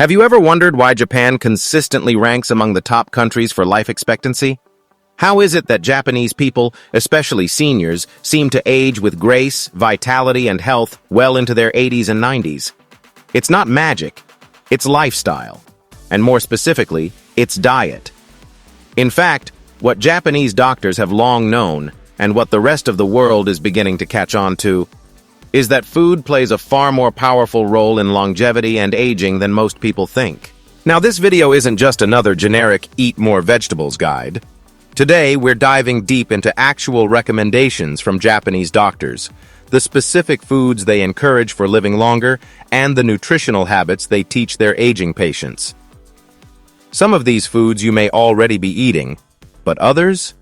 Have you ever wondered why Japan consistently ranks among the top countries for life expectancy? How is it that Japanese people, especially seniors, seem to age with grace, vitality, and health well into their 80s and 90s? It's not magic, it's lifestyle, and more specifically, it's diet. In fact, what Japanese doctors have long known, and what the rest of the world is beginning to catch on to, is that food plays a far more powerful role in longevity and aging than most people think. Now, this video isn't just another generic eat more vegetables guide. Today, we're diving deep into actual recommendations from Japanese doctors, the specific foods they encourage for living longer, and the nutritional habits they teach their aging patients. Some of these foods you may already be eating, but others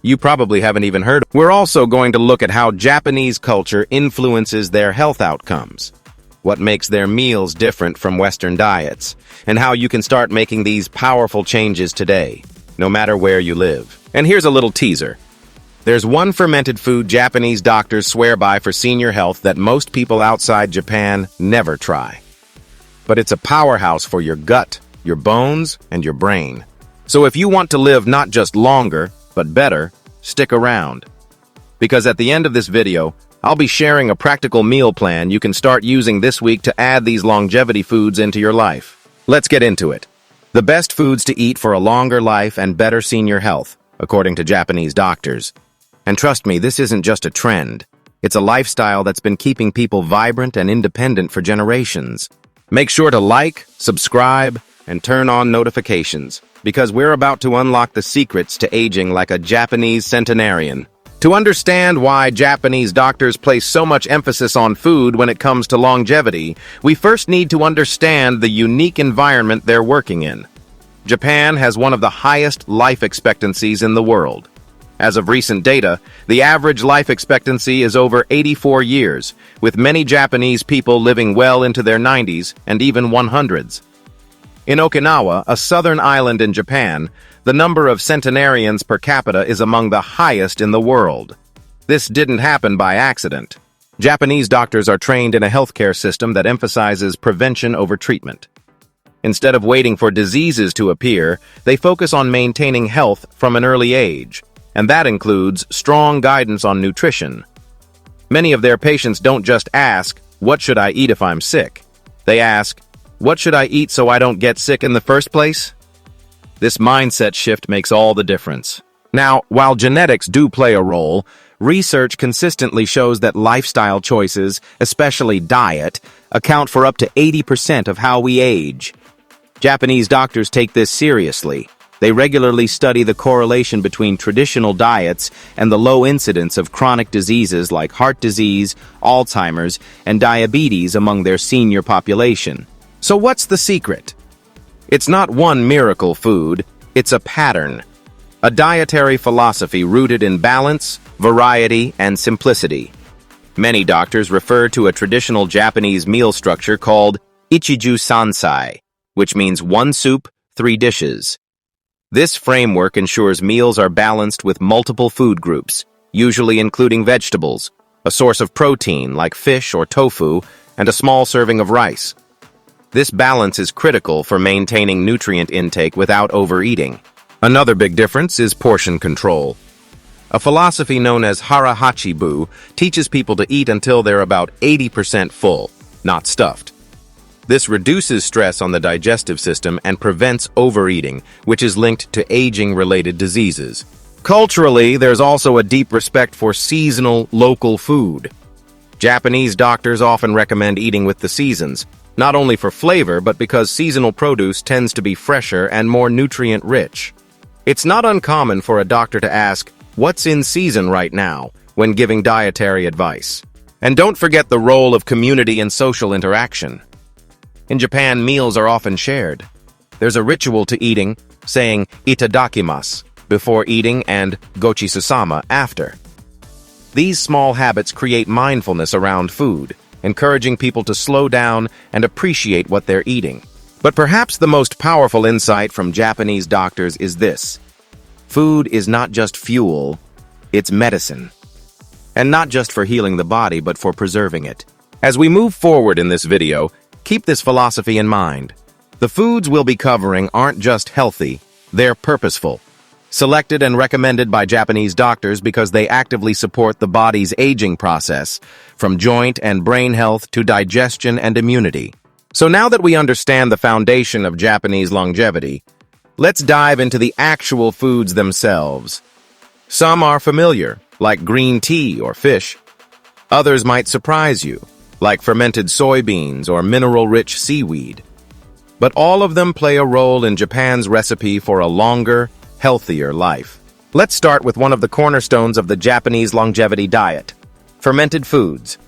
you probably haven't even heard of. We're also going to look at how Japanese culture influences their health outcomes, what makes their meals different from Western diets, and how you can start making these powerful changes today, no matter where you live. And here's a little teaser. There's one fermented food Japanese doctors swear by for senior health that most people outside Japan never try. But it's a powerhouse for your gut, your bones, and your brain. So if you want to live not just longer, but better, stick around. Because at the end of this video, I'll be sharing a practical meal plan you can start using this week to add these longevity foods into your life. Let's get into it. The best foods to eat for a longer life and better senior health, according to Japanese doctors. And trust me, this isn't just a trend. It's a lifestyle that's been keeping people vibrant and independent for generations. Make sure to like, subscribe, and turn on notifications, because we're about to unlock the secrets to aging like a Japanese centenarian. To understand why Japanese doctors place so much emphasis on food when it comes to longevity, we first need to understand the unique environment they're working in. Japan has one of the highest life expectancies in the world. As of recent data, the average life expectancy is over 84 years, with many Japanese people living well into their 90s and even 100s. In Okinawa, a southern island in Japan, the number of centenarians per capita is among the highest in the world. This didn't happen by accident. Japanese doctors are trained in a healthcare system that emphasizes prevention over treatment. Instead of waiting for diseases to appear, they focus on maintaining health from an early age, and that includes strong guidance on nutrition. Many of their patients don't just ask, "What should I eat if I'm sick?" They ask, "What should I eat so I don't get sick in the first place?" This mindset shift makes all the difference. Now, while genetics do play a role, research consistently shows that lifestyle choices, especially diet, account for up to 80% of how we age. Japanese doctors take this seriously. They regularly study the correlation between traditional diets and the low incidence of chronic diseases like heart disease, Alzheimer's, and diabetes among their senior population. So what's the secret? It's not one miracle food, it's a pattern. A dietary philosophy rooted in balance, variety, and simplicity. Many doctors refer to a traditional Japanese meal structure called Ichiju Sansai, which means one soup, 3 dishes. This framework ensures meals are balanced with multiple food groups, usually including vegetables, a source of protein like fish or tofu, and a small serving of rice. This balance is critical for maintaining nutrient intake without overeating. Another big difference is portion control. A philosophy known as hara-hachi-bu teaches people to eat until they're about 80% full, not stuffed. This reduces stress on the digestive system and prevents overeating, which is linked to aging-related diseases. Culturally, there's also a deep respect for seasonal, local food. Japanese doctors often recommend eating with the seasons, not only for flavor, but because seasonal produce tends to be fresher and more nutrient-rich. It's not uncommon for a doctor to ask, "What's in season right now?" when giving dietary advice. And don't forget the role of community and social interaction. In Japan, meals are often shared. There's a ritual to eating, saying "itadakimasu" before eating and "gochisusama" after. These small habits create mindfulness around food, encouraging people to slow down and appreciate what they're eating. But perhaps the most powerful insight from Japanese doctors is this: food is not just fuel, it's medicine. And not just for healing the body, but for preserving it. As we move forward in this video, keep this philosophy in mind. The foods we'll be covering aren't just healthy, they're purposeful. Selected and recommended by Japanese doctors because they actively support the body's aging process, from joint and brain health to digestion and immunity. So now that we understand the foundation of Japanese longevity, let's dive into the actual foods themselves. Some are familiar, like green tea or fish. Others might surprise you, like fermented soybeans or mineral-rich seaweed. But all of them play a role in Japan's recipe for a longer, healthier life. Let's start with one of the cornerstones of the Japanese longevity diet: fermented foods.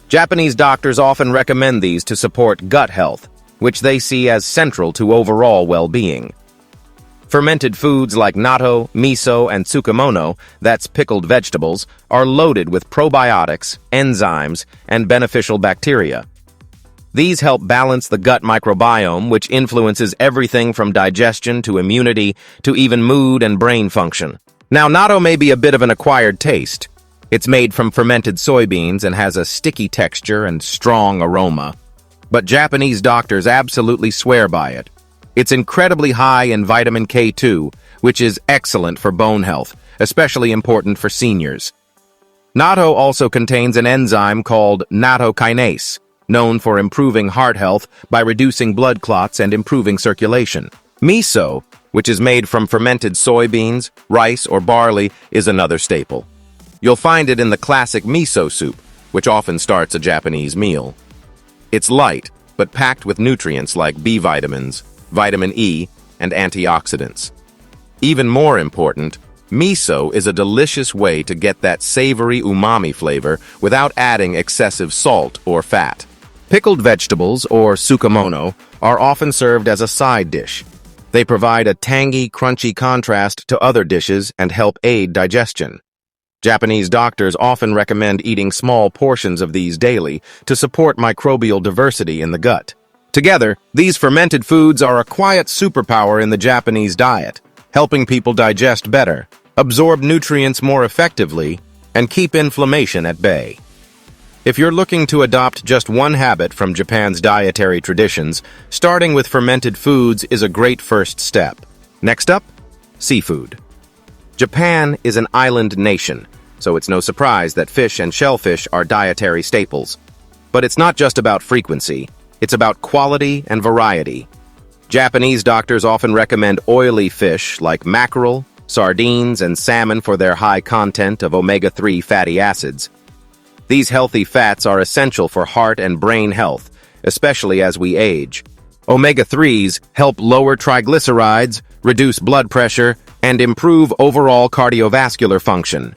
Japanese doctors often recommend these to support gut health, which they see as central to overall well-being. Fermented foods like natto, miso, and tsukemono, that's pickled vegetables, are loaded with probiotics, enzymes, and beneficial bacteria. These help balance the gut microbiome, which influences everything from digestion to immunity to even mood and brain function. Now, natto may be a bit of an acquired taste. It's made from fermented soybeans and has a sticky texture and strong aroma. But Japanese doctors absolutely swear by it. It's incredibly high in vitamin K2, which is excellent for bone health, especially important for seniors. Natto also contains an enzyme called nattokinase, known for improving heart health by reducing blood clots and improving circulation. Miso, which is made from fermented soybeans, rice, or barley, is another staple. You'll find it in the classic miso soup, which often starts a Japanese meal. It's light, but packed with nutrients like B vitamins, vitamin E, and antioxidants. Even more important, miso is a delicious way to get that savory umami flavor without adding excessive salt or fat. Pickled vegetables, or tsukemono, are often served as a side dish. They provide a tangy, crunchy contrast to other dishes and help aid digestion. Japanese doctors often recommend eating small portions of these daily to support microbial diversity in the gut. Together, these fermented foods are a quiet superpower in the Japanese diet, helping people digest better, absorb nutrients more effectively, and keep inflammation at bay. If you're looking to adopt just one habit from Japan's dietary traditions, starting with fermented foods is a great first step. Next up, seafood. Japan is an island nation, so it's no surprise that fish and shellfish are dietary staples. But it's not just about frequency, it's about quality and variety. Japanese doctors often recommend oily fish like mackerel, sardines, and salmon for their high content of omega-3 fatty acids. These healthy fats are essential for heart and brain health, especially as we age. Omega-3s help lower triglycerides, reduce blood pressure, and improve overall cardiovascular function.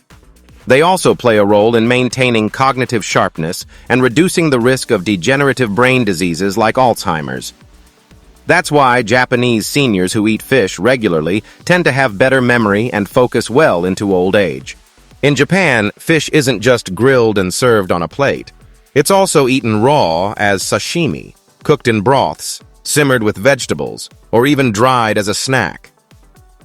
They also play a role in maintaining cognitive sharpness and reducing the risk of degenerative brain diseases like Alzheimer's. That's why Japanese seniors who eat fish regularly tend to have better memory and focus well into old age. In Japan, fish isn't just grilled and served on a plate. It's also eaten raw as sashimi, cooked in broths, simmered with vegetables, or even dried as a snack.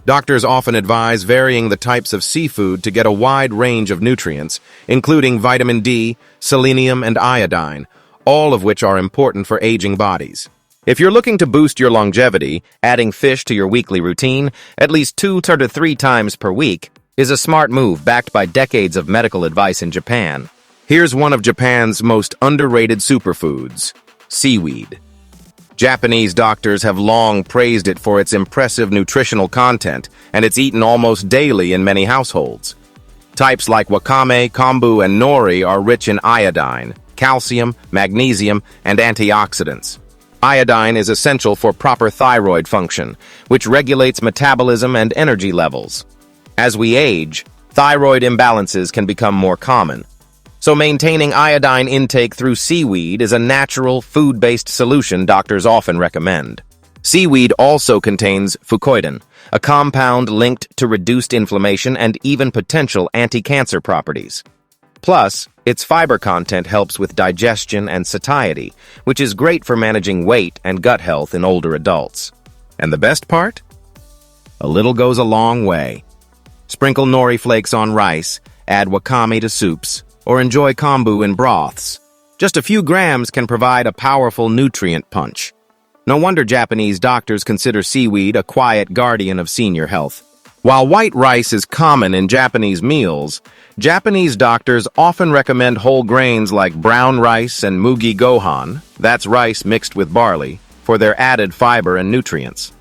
Doctors often advise varying the types of seafood to get a wide range of nutrients, including vitamin D, selenium, and iodine, all of which are important for aging bodies. If you're looking to boost your longevity, adding fish to your weekly routine, at least 2 to 3 times per week, is a smart move backed by decades of medical advice in Japan. Here's one of Japan's most underrated superfoods: seaweed. Japanese doctors have long praised it for its impressive nutritional content, and it's eaten almost daily in many households. Types like wakame, kombu, and nori are rich in iodine, calcium, magnesium, and antioxidants. Iodine is essential for proper thyroid function, which regulates metabolism and energy levels. As we age, thyroid imbalances can become more common. So maintaining iodine intake through seaweed is a natural, food-based solution doctors often recommend. Seaweed also contains fucoidan, a compound linked to reduced inflammation and even potential anti-cancer properties. Plus, its fiber content helps with digestion and satiety, which is great for managing weight and gut health in older adults. And the best part? A little goes a long way. Sprinkle nori flakes on rice, add wakame to soups, or enjoy kombu in broths. Just a few grams can provide a powerful nutrient punch. No wonder Japanese doctors consider seaweed a quiet guardian of senior health. While white rice is common in Japanese meals, Japanese doctors often recommend whole grains like brown rice and mugi gohan, that's rice mixed with barley, for their added fiber and nutrients.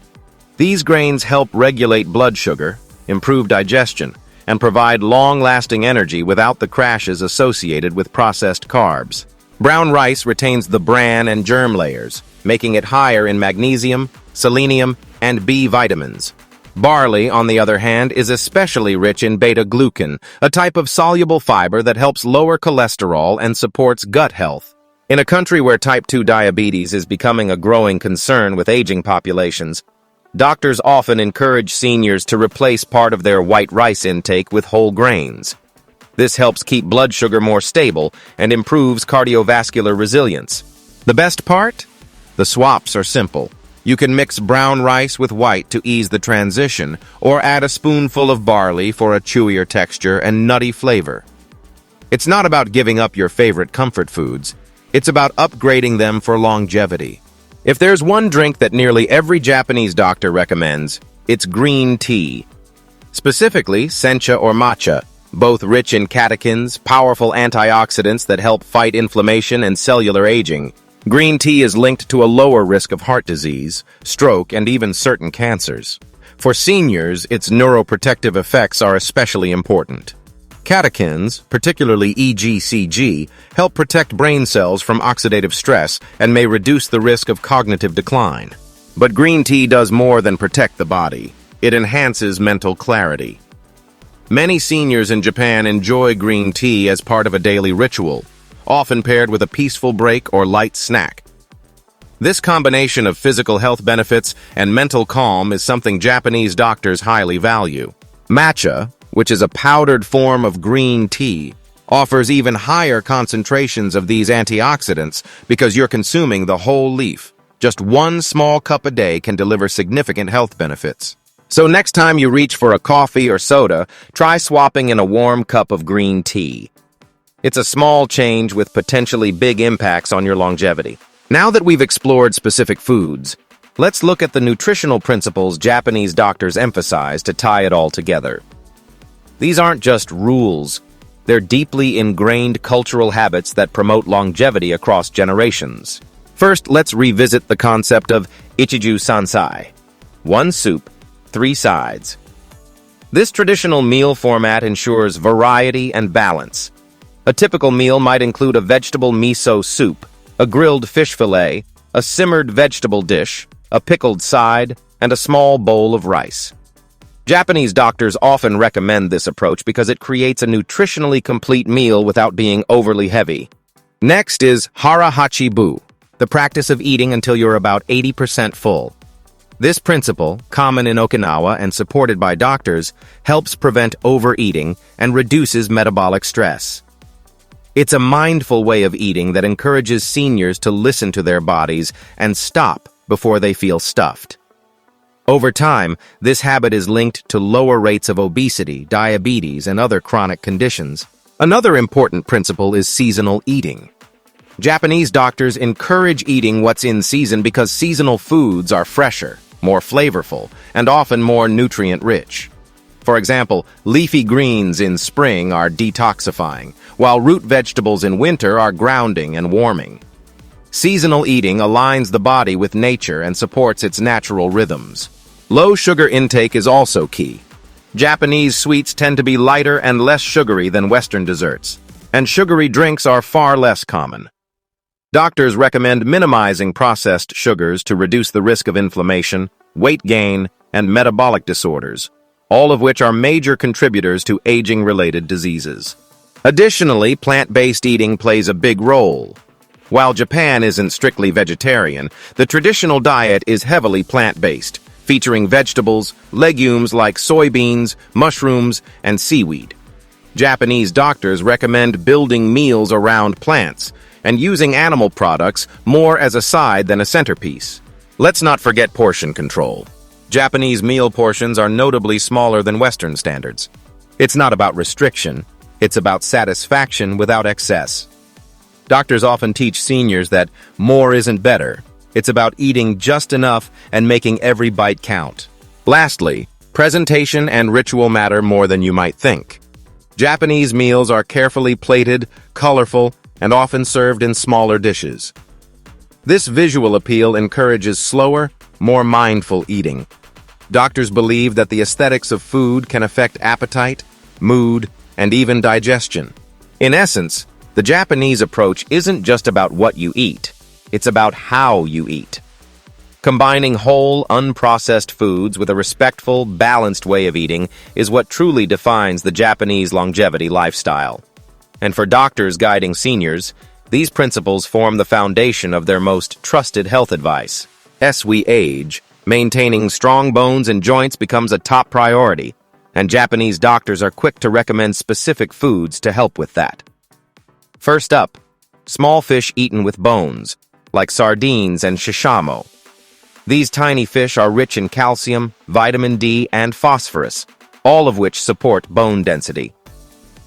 These grains help regulate blood sugar, improve digestion, and provide long-lasting energy without the crashes associated with processed carbs. Brown rice retains the bran and germ layers, making it higher in magnesium, selenium, and B vitamins. Barley, on the other hand, is especially rich in beta-glucan, a type of soluble fiber that helps lower cholesterol and supports gut health. In a country where type 2 diabetes is becoming a growing concern with aging populations, doctors often encourage seniors to replace part of their white rice intake with whole grains. This helps keep blood sugar more stable and improves cardiovascular resilience. The best part? The swaps are simple. You can mix brown rice with white to ease the transition, or add a spoonful of barley for a chewier texture and nutty flavor. It's not about giving up your favorite comfort foods. It's about upgrading them for longevity. If there's one drink that nearly every Japanese doctor recommends, it's green tea. Specifically, sencha or matcha, both rich in catechins, powerful antioxidants that help fight inflammation and cellular aging. Green tea is linked to a lower risk of heart disease, stroke, and even certain cancers. For seniors, its neuroprotective effects are especially important. Catechins, particularly EGCG, help protect brain cells from oxidative stress and may reduce the risk of cognitive decline. But green tea does more than protect the body. It enhances mental clarity. Many seniors in Japan enjoy green tea as part of a daily ritual, often paired with a peaceful break or light snack. This combination of physical health benefits and mental calm is something Japanese doctors highly value. Matcha, which is a powdered form of green tea, offers even higher concentrations of these antioxidants because you're consuming the whole leaf. Just one small cup a day can deliver significant health benefits. So next time you reach for a coffee or soda, try swapping in a warm cup of green tea. It's a small change with potentially big impacts on your longevity. Now that we've explored specific foods, let's look at the nutritional principles Japanese doctors emphasize to tie it all together. These aren't just rules. They're deeply ingrained cultural habits that promote longevity across generations. First, let's revisit the concept of ichiju sansai. One soup, three sides. This traditional meal format ensures variety and balance. A typical meal might include a vegetable miso soup, a grilled fish fillet, a simmered vegetable dish, a pickled side, and a small bowl of rice. Japanese doctors often recommend this approach because it creates a nutritionally complete meal without being overly heavy. Next is hara hachi-bu, the practice of eating until you're about 80% full. This principle, common in Okinawa and supported by doctors, helps prevent overeating and reduces metabolic stress. It's a mindful way of eating that encourages seniors to listen to their bodies and stop before they feel stuffed. Over time, this habit is linked to lower rates of obesity, diabetes, and other chronic conditions. Another important principle is seasonal eating. Japanese doctors encourage eating what's in season because seasonal foods are fresher, more flavorful, and often more nutrient-rich. For example, leafy greens in spring are detoxifying, while root vegetables in winter are grounding and warming. Seasonal eating aligns the body with nature and supports its natural rhythms. Low sugar intake is also key. Japanese sweets tend to be lighter and less sugary than Western desserts, and sugary drinks are far less common. Doctors recommend minimizing processed sugars to reduce the risk of inflammation, weight gain, and metabolic disorders, all of which are major contributors to aging-related diseases. Additionally, plant-based eating plays a big role. While Japan isn't strictly vegetarian, the traditional diet is heavily plant-based, featuring vegetables, legumes like soybeans, mushrooms, and seaweed. Japanese doctors recommend building meals around plants and using animal products more as a side than a centerpiece. Let's not forget portion control. Japanese meal portions are notably smaller than Western standards. It's not about restriction, it's about satisfaction without excess. Doctors often teach seniors that more isn't better, It's about eating just enough and making every bite count. Lastly, presentation and ritual matter more than you might think. Japanese meals are carefully plated, colorful, and often served in smaller dishes. This visual appeal encourages slower, more mindful eating. Doctors believe that the aesthetics of food can affect appetite, mood, and even digestion. In essence, the Japanese approach isn't just about what you eat, it's about how you eat. Combining whole, unprocessed foods with a respectful, balanced way of eating is what truly defines the Japanese longevity lifestyle. And for doctors guiding seniors, these principles form the foundation of their most trusted health advice. As we age, maintaining strong bones and joints becomes a top priority, and Japanese doctors are quick to recommend specific foods to help with that. First up, small fish eaten with bones, like sardines and shishamo. These tiny fish are rich in calcium, vitamin D, and phosphorus, all of which support bone density.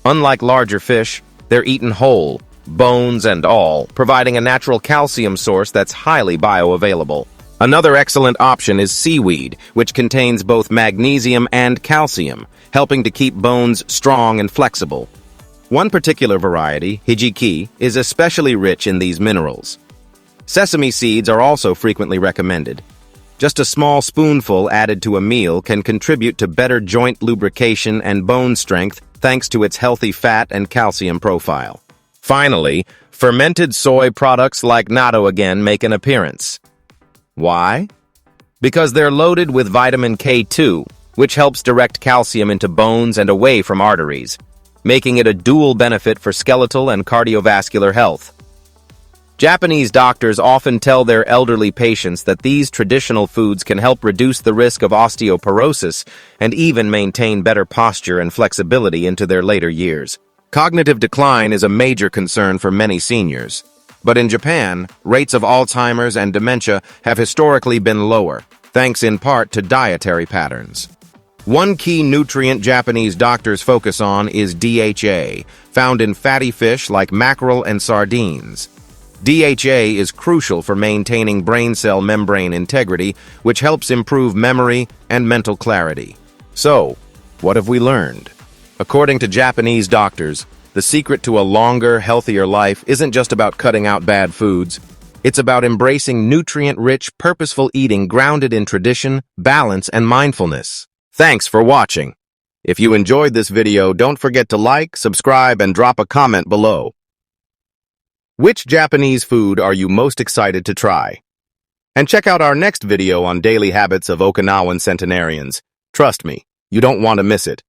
Unlike larger fish, they're eaten whole, bones and all, providing a natural calcium source that's highly bioavailable. Another excellent option is seaweed, which contains both magnesium and calcium, helping to keep bones strong and flexible. One particular variety, hijiki, is especially rich in these minerals. Sesame seeds are also frequently recommended. Just a small spoonful added to a meal can contribute to better joint lubrication and bone strength thanks to its healthy fat and calcium profile. Finally, fermented soy products like natto again make an appearance. Why? Because they're loaded with vitamin K2, which helps direct calcium into bones and away from arteries, making it a dual benefit for skeletal and cardiovascular health. Japanese doctors often tell their elderly patients that these traditional foods can help reduce the risk of osteoporosis and even maintain better posture and flexibility into their later years. Cognitive decline is a major concern for many seniors, but in Japan, rates of Alzheimer's and dementia have historically been lower, thanks in part to dietary patterns. One key nutrient Japanese doctors focus on is DHA, found in fatty fish like mackerel and sardines. DHA is crucial for maintaining brain cell membrane integrity, which helps improve memory and mental clarity. So, what have we learned? According to Japanese doctors, the secret to a longer, healthier life isn't just about cutting out bad foods. It's about embracing nutrient-rich, purposeful eating grounded in tradition, balance, and mindfulness. Thanks for watching. If you enjoyed this video, don't forget to like, subscribe, and drop a comment below. Which Japanese food are you most excited to try? And check out our next video on daily habits of Okinawan centenarians. Trust me, you don't want to miss it.